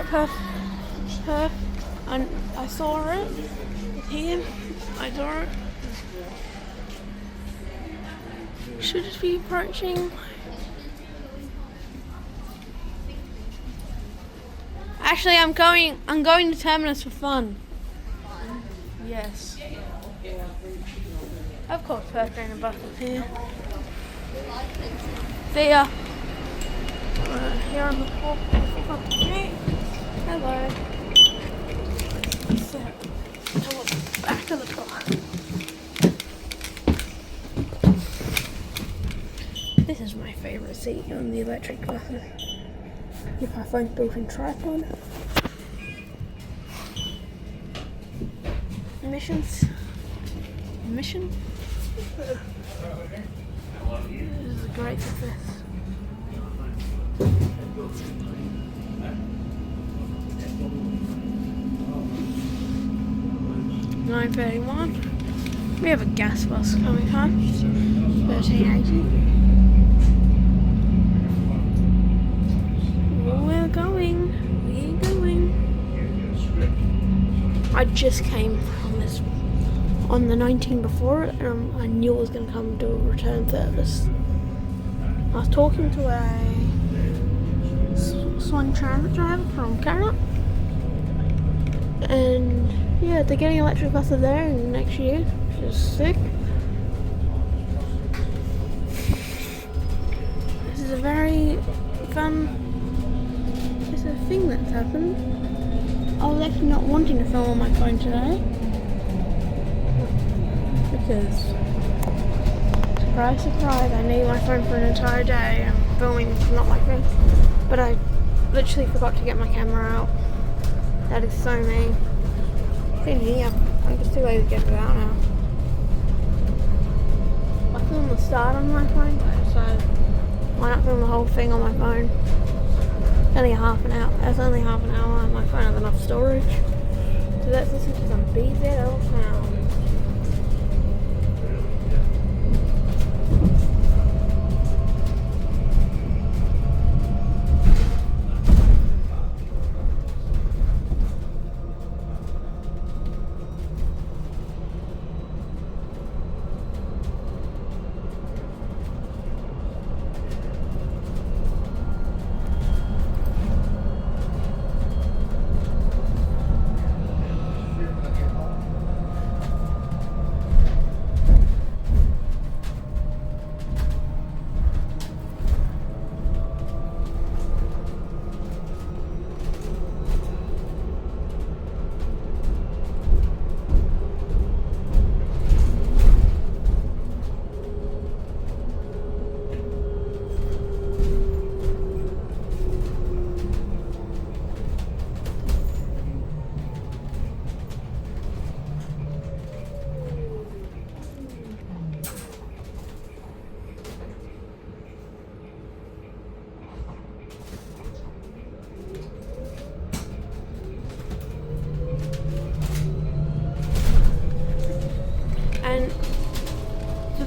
favourite her, and I saw it with him. I saw it. Should it be approaching? Actually, I'm going to Terminus for fun. Yes. Of course, Perth and bus is here. See ya. Here on the floor. Hello. So, back of the car. This is my favourite seat on the electric bus. If I find built-in tripod. Mission. This is a great success. $9.31. We have a gas bus coming home. $13.80. We're going. I just came from this on the 19 before it, and I knew it was going to come to a return service. I was talking to a Swan Transit driver from Canada, and yeah, they're getting electric buses there in next year, which is sick. This is a very fun. It's a thing that's happened. I was actually not wanting to film on my phone today because, surprise, I need my phone for an entire day. I'm filming not my phone, but I literally forgot to get my camera out. That is so me. See me, I'm just too lazy to get it out now. I filmed the start on my phone, so why not film the whole thing on my phone? Only half an hour. That's only half an hour, and my phone has enough storage. So let's listen to some BZL sound.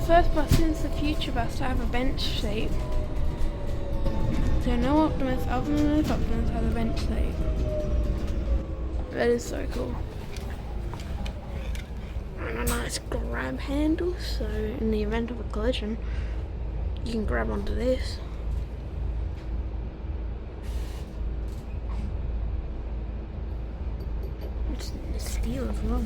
First bus since the future bus to have a bench seat. So no Optimus other than this Optimus has a bench seat. That is so cool. And a nice grab handle, so in the event of a collision you can grab onto this. It's steel as well.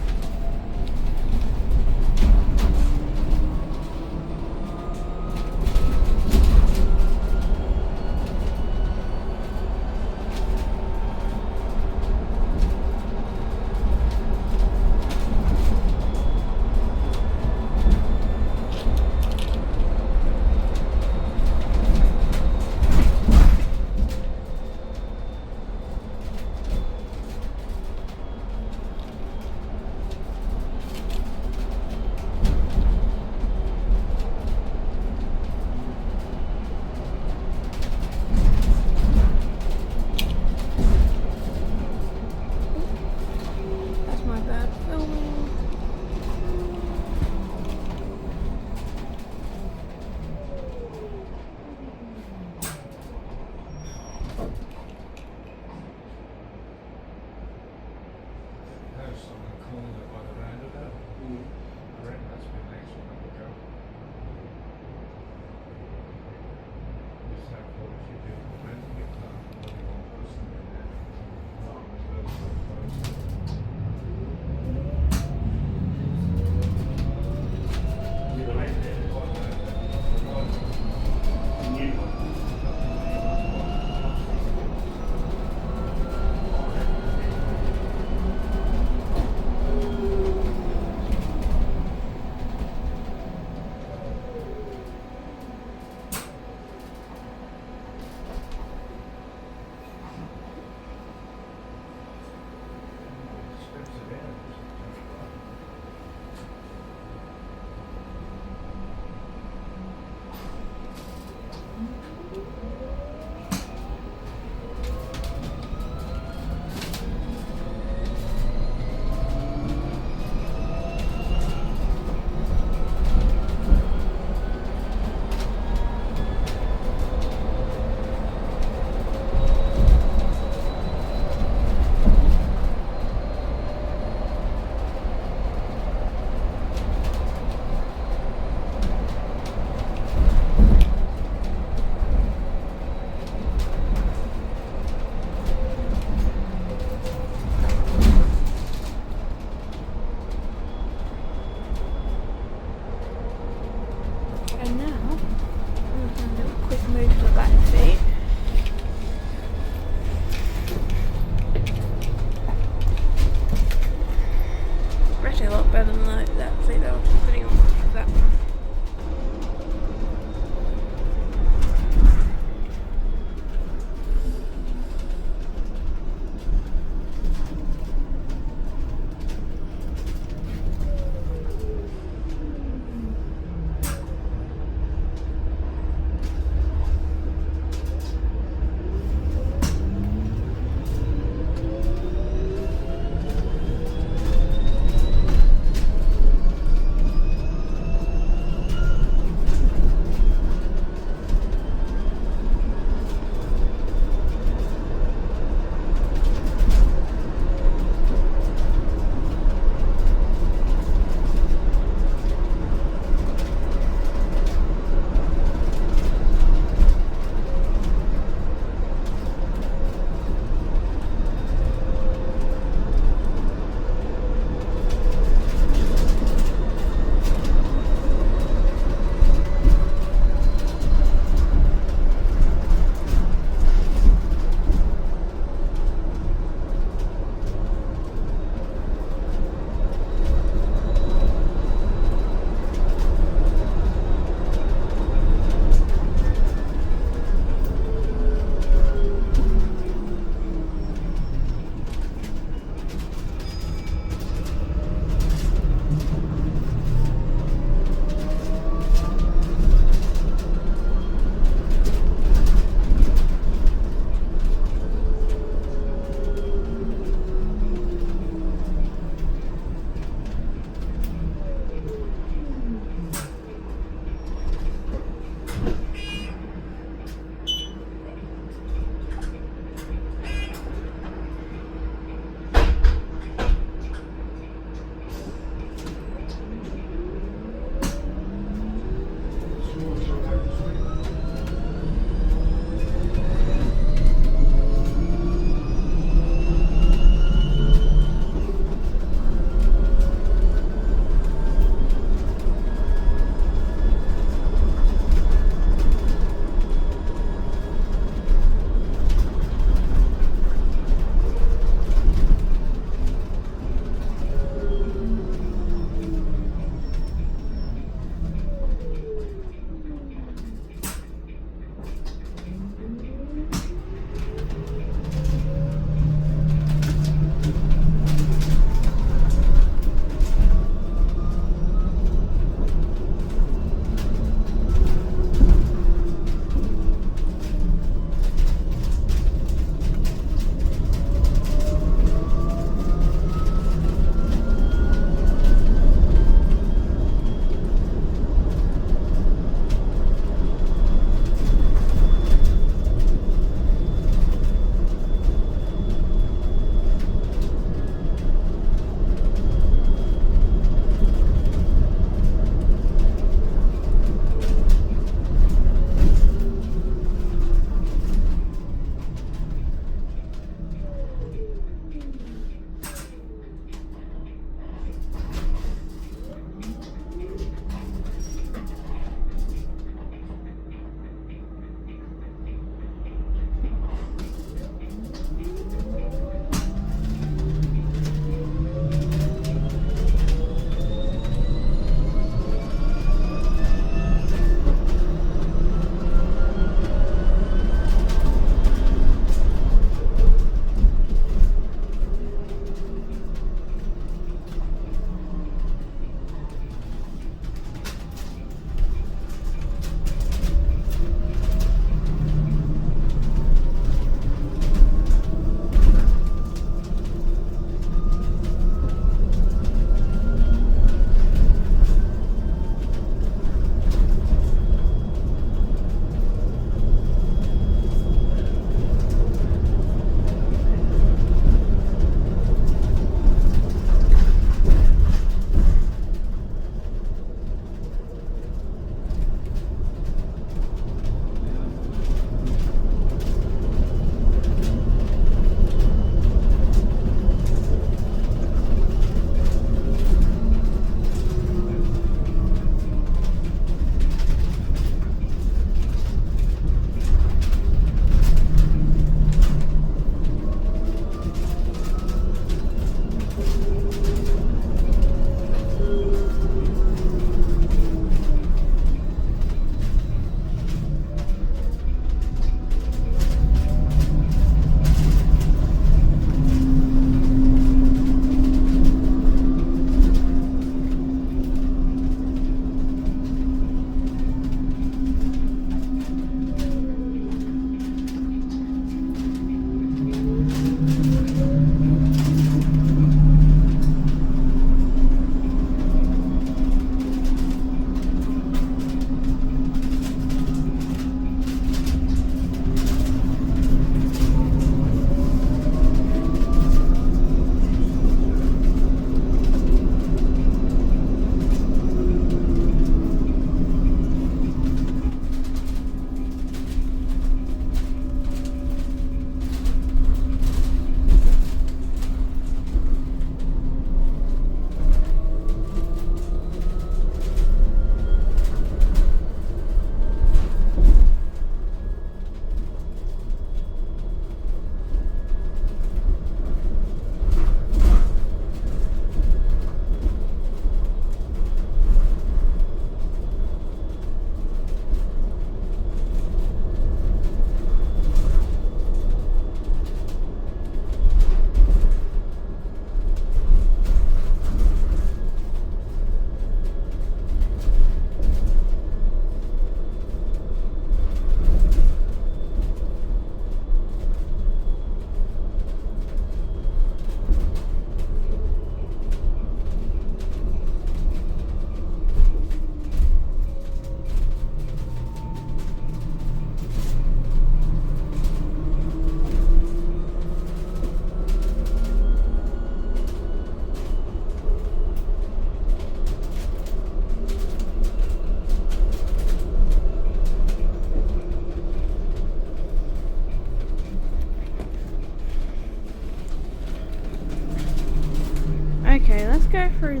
go through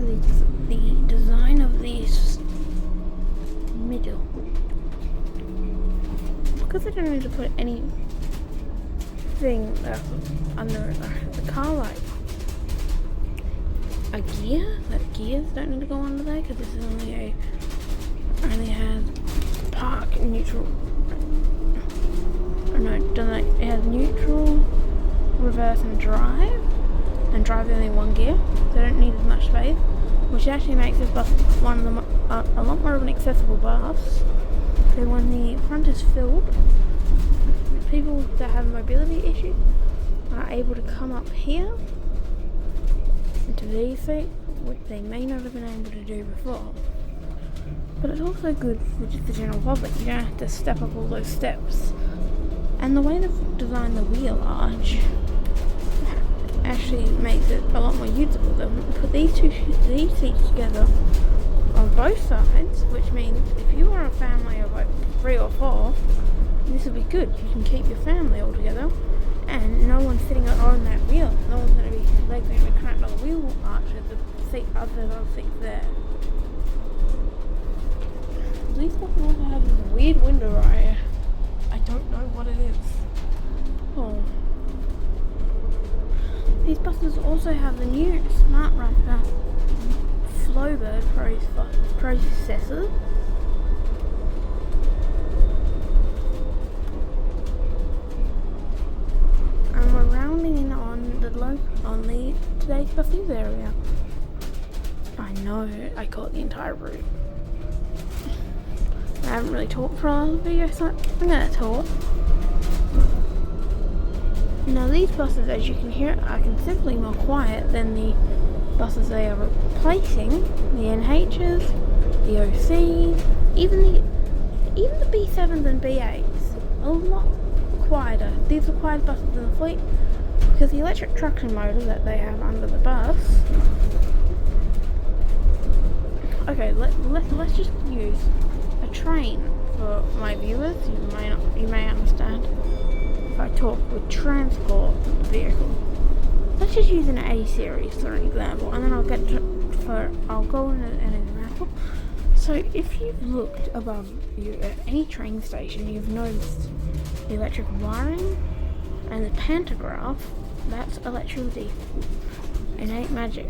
the design of this middle. Because I don't need to put anything under the car, like a gear. That gears don't need to go under there because this is only has park and neutral. No, it doesn't. It has neutral, reverse, and drive. And drive is only one gear, so I don't need as much space, which actually makes this bus one of them a lot more of an accessible bus. So when the front is filled, people that have mobility issues are able to come up here into these seats, which they may not have been able to do before. But it's also good for just the general public. You don't have to step up all those steps. And the way they've designed the wheel arch actually makes it a lot more usable. They'll put these seats together on both sides, which means if you are a family of like 3 or 4, this will be good. You can keep your family all together, and no one's sitting on that wheel. No one's going to be legs going to be cramped on the wheel arch with the seat other seats there. These buses also have this weird window right here. I don't know what it is. Oh. These buses also have the new Smart Raptor Flowbird processor. And we're rounding in on the today's buses area. I know, I caught the entire route. I haven't really talked for a lot of the video, so I'm going to talk. Now these buses, as you can hear, are considerably more quiet than the buses they are replacing. The NHs, the OCs, even the B7s and B8s, a lot quieter. These are quieter buses than the fleet because the electric traction motor that they have under the bus. Okay, let's just use a train for my viewers. You may understand if I talk with transport vehicle. Let's just use an A series for an example, and then I'll go into an example. So if you've looked above you at any train station, you've noticed the electric wiring and the pantograph. That's electricity. It ain't magic.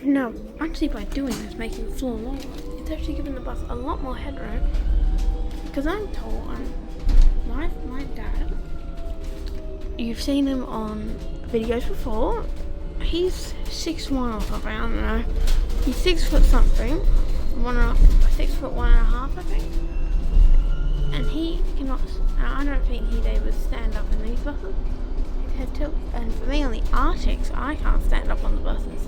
Now, actually by doing this, making the floor lower, it's actually giving the bus a lot more headroom. Because I'm tall, and my dad, you've seen him on videos before, he's 6'1" or something, I don't know. He's 6 foot something, 6 foot 1.5, I think. And he cannot, I don't think he'd able to stand up in these buses. His head tilts, and for me on the Arctics, I can't stand up on the buses.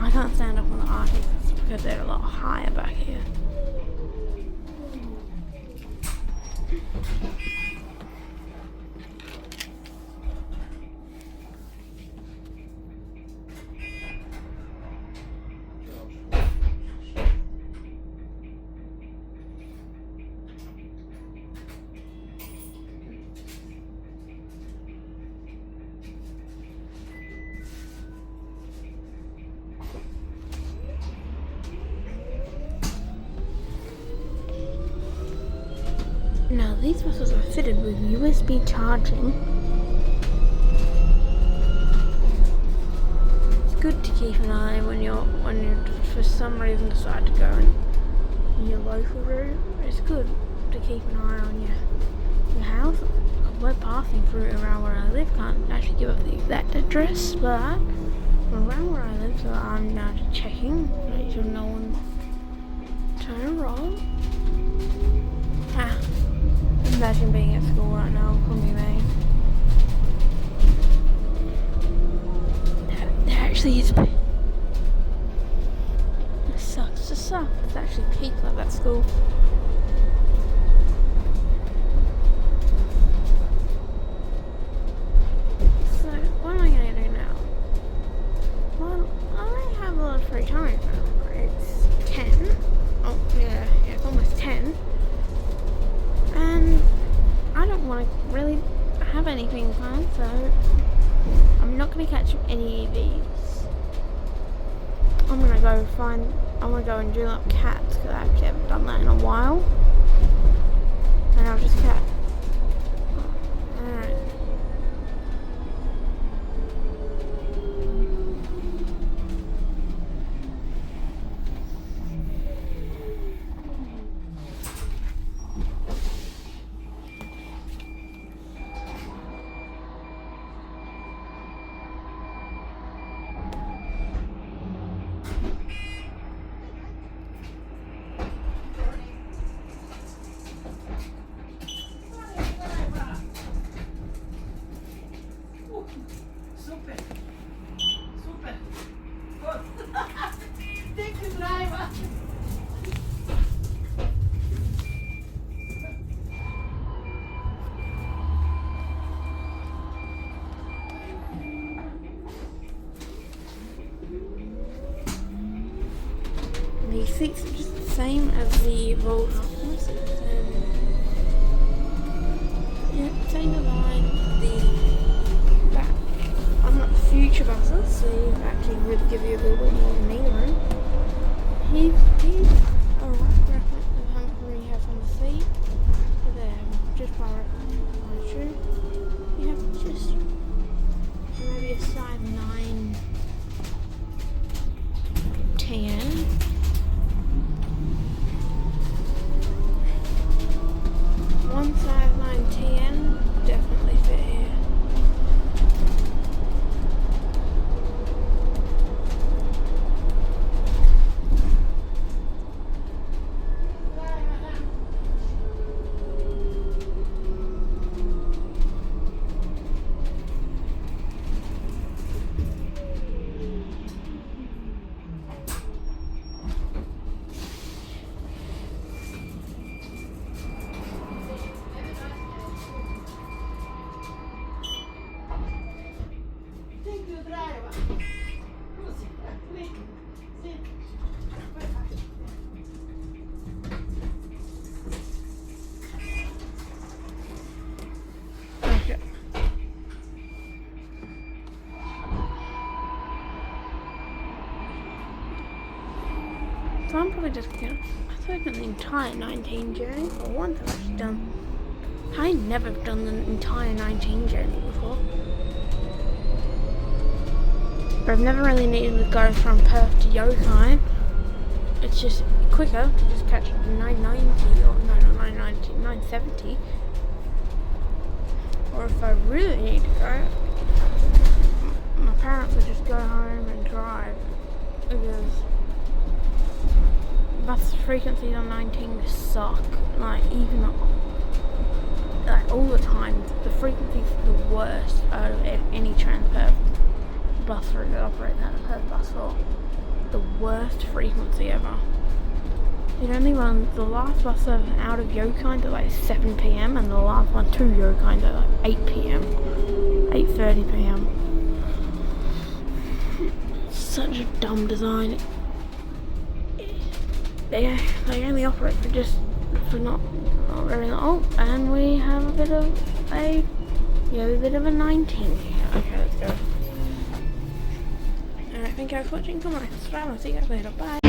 I can't stand up on the Arctics because they're a lot higher back here. Now these buses are fitted with USB charging. It's good to keep an eye when you for some reason decide to go in your local route. It's good to keep an eye on your house. We're passing through around where I live. Can't actually give up the exact address, but around where I live, so I'm now checking, make sure no one's trying to rob. Imagine being at school right now, couldn't be me. There actually is. It sucks to suck. There's actually people at that school. So, what am I going to do now? Well, I have a lot of free time now. It's 10. Oh, yeah, it's almost 10. And I don't want to really have anything planned, so I'm not going to catch any of these. I'm going to go and drill up cats, because I actually haven't done that in a while. And I'll just catch. Alright. Super. Good. Thank you, driver. The seats are just the same as the Volvo. Yeah, same design. The back. I'm not the future buses, so you actually would give you a little bit more knee room. He's a rough reference of how much room you have on the seat. So there, just by reference my shoe. You have just maybe a size 9 10. One size 9 10 definitely fit here. Thank you, driver. Sit. Okay. So I'm probably just gonna. I thought I'd done the entire 19 journey, or once I've actually done. I never done the entire 19 journey before. But I've never really needed to go from Perth to Yokai. It's just quicker to just catch 990 or no, not 990, 970. Or if I really need to go, my parents would just go home and drive, because bus frequencies on 19 suck. Like even all the time, the frequencies are the worst out of any Transperth bus route that operates out of Perth bus for. The worst frequency ever. It only runs the last bus service out of Yokai at like 7 PM and the last one to Yokai at like 8 PM, 8:30 PM. Such a dumb design. They only operate for not very long. Oh, and we have a bit of a 19 here. Okay, let's go. Alright, thank you guys for watching. Come on, subscribe. I'll see you guys later. Bye.